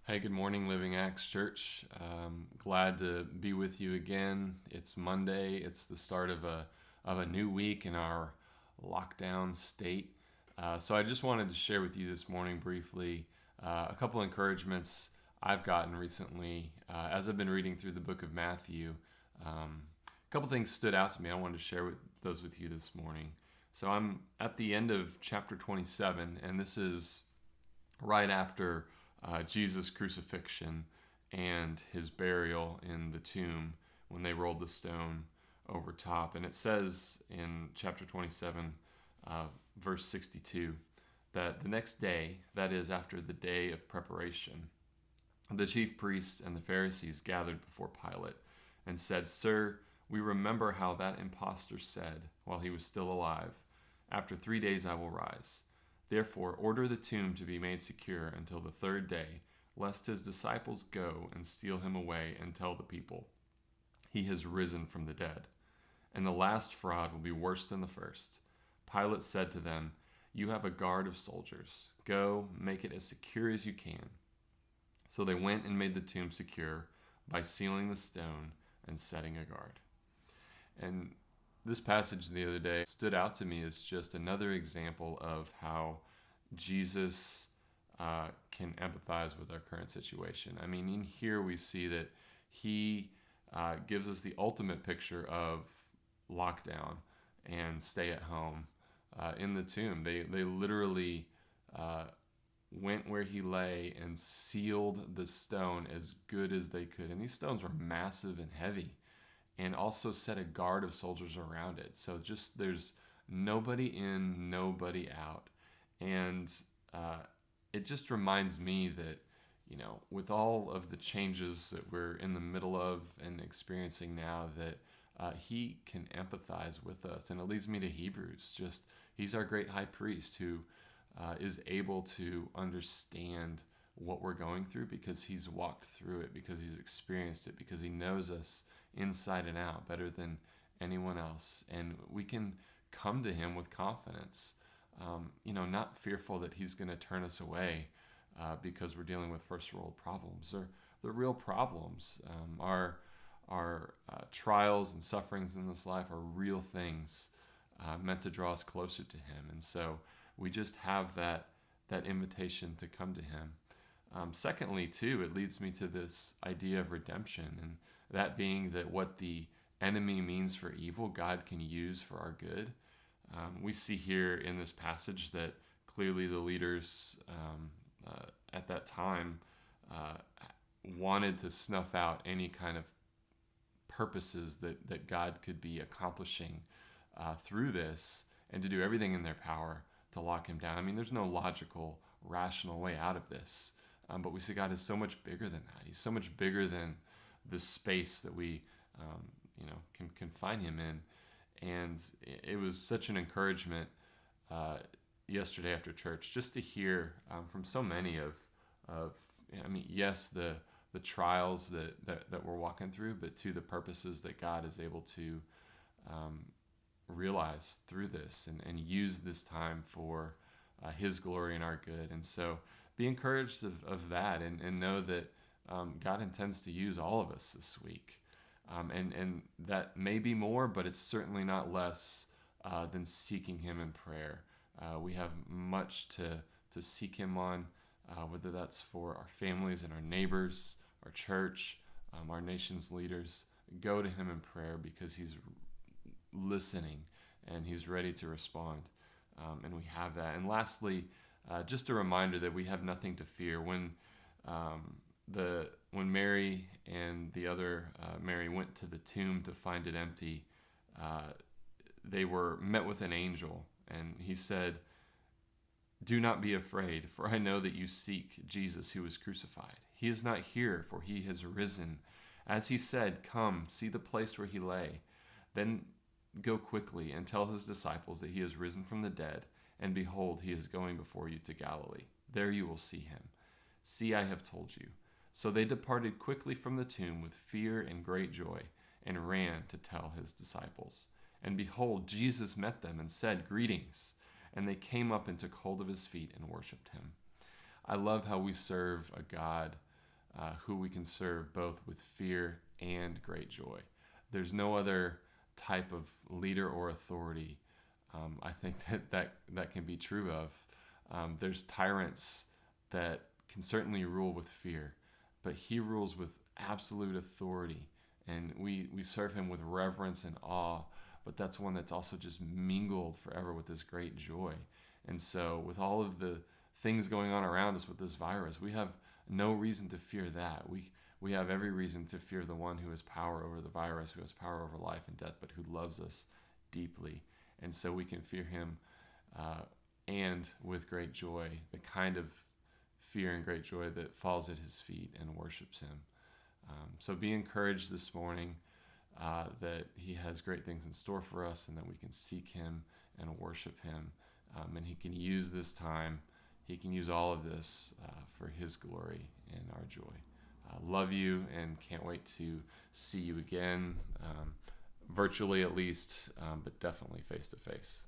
Hey, good morning, Living Acts Church. Glad to be with you again. It's Monday. It's the start of a new week in our lockdown state. So I just wanted to share with you this morning briefly a couple encouragements I've gotten recently as I've been reading through the book of Matthew. A couple things stood out to me. I wanted to share those with you this morning. So I'm at the end of chapter 27, and this is right after Jesus' crucifixion and his burial in the tomb when they rolled the stone over top. And it says in chapter 27, verse 62, that the next day, that is, after the day of preparation, the chief priests and the Pharisees gathered before Pilate and said, "Sir, we remember how that impostor said while he was still alive, 'After 3 days I will rise.' Therefore, order the tomb to be made secure until the third day, lest his disciples go and steal him away and tell the people, 'He has risen from the dead.' And the last fraud will be worse than the first." Pilate said to them, "You have a guard of soldiers. Go, make it as secure as you can." So they went and made the tomb secure by sealing the stone and setting a guard. And this passage the other day stood out to me as just another example of how Jesus can empathize with our current situation. I mean, in here we see that he gives us the ultimate picture of lockdown and stay at home in the tomb. They literally went where he lay and sealed the stone as good as they could. And these stones were massive and heavy, and also set a guard of soldiers around it. So just there's nobody in, nobody out. And it just reminds me that, with all of the changes that we're in the middle of and experiencing now, that he can empathize with us. And it leads me to Hebrews. Just he's our great high priest who is able to understand what we're going through because he's walked through it, because he's experienced it, because he knows us inside and out better than anyone else. And we can come to him with confidence, not fearful that he's going to turn us away because we're dealing with first world problems. Or the real problems, our trials and sufferings in this life are real things meant to draw us closer to him. And so we just have that invitation to come to him. Secondly, too, it leads me to this idea of redemption, and that being that what the enemy means for evil, God can use for our good. We see here in this passage that clearly the leaders at that time uh, wanted to snuff out any kind of purposes that God could be accomplishing through this, and to do everything in their power to lock him down. I mean, there's no logical, rational way out of this. But we see God is so much bigger than that. He's so much bigger than the space that we, can confine him in. And it was such an encouragement yesterday after church just to hear from so many yes, the trials that we're walking through, but to the purposes that God is able to realize through this and use this time for his glory and our good. And so be encouraged of that, and know that God intends to use all of us this week. And that may be more, but it's certainly not less than seeking him in prayer. We have much to seek him on, whether that's for our families and our neighbors, our church, our nation's leaders. Go to him in prayer because he's listening and he's ready to respond. And we have that. And lastly, just a reminder that we have nothing to fear. When Mary and the other Mary went to the tomb to find it empty, they were met with an angel, and he said, "Do not be afraid, for I know that you seek Jesus who was crucified. He is not here, for he has risen. As he said, come, see the place where he lay. Then go quickly and tell his disciples that he has risen from the dead, and behold, he is going before you to Galilee. There you will see him. See, I have told you." So they departed quickly from the tomb with fear and great joy, and ran to tell his disciples. And behold, Jesus met them and said, "Greetings." And they came up and took hold of his feet and worshipped him. I love how we serve a God who we can serve both with fear and great joy. There's no other type of leader or authority I think that can be true of. There's tyrants that can certainly rule with fear, but he rules with absolute authority, and we serve him with reverence and awe. But that's one that's also just mingled forever with this great joy. And so, with all of the things going on around us with this virus, we have no reason to fear that. We have every reason to fear the one who has power over the virus, who has power over life and death, but who loves us deeply. And so we can fear him and with great joy, the kind of fear and great joy that falls at his feet and worships him. So be encouraged this morning that he has great things in store for us, and that we can seek him and worship him. And he can use this time, he can use all of this for his glory and our joy. Love you, and can't wait to see you again, virtually at least, but definitely face to face.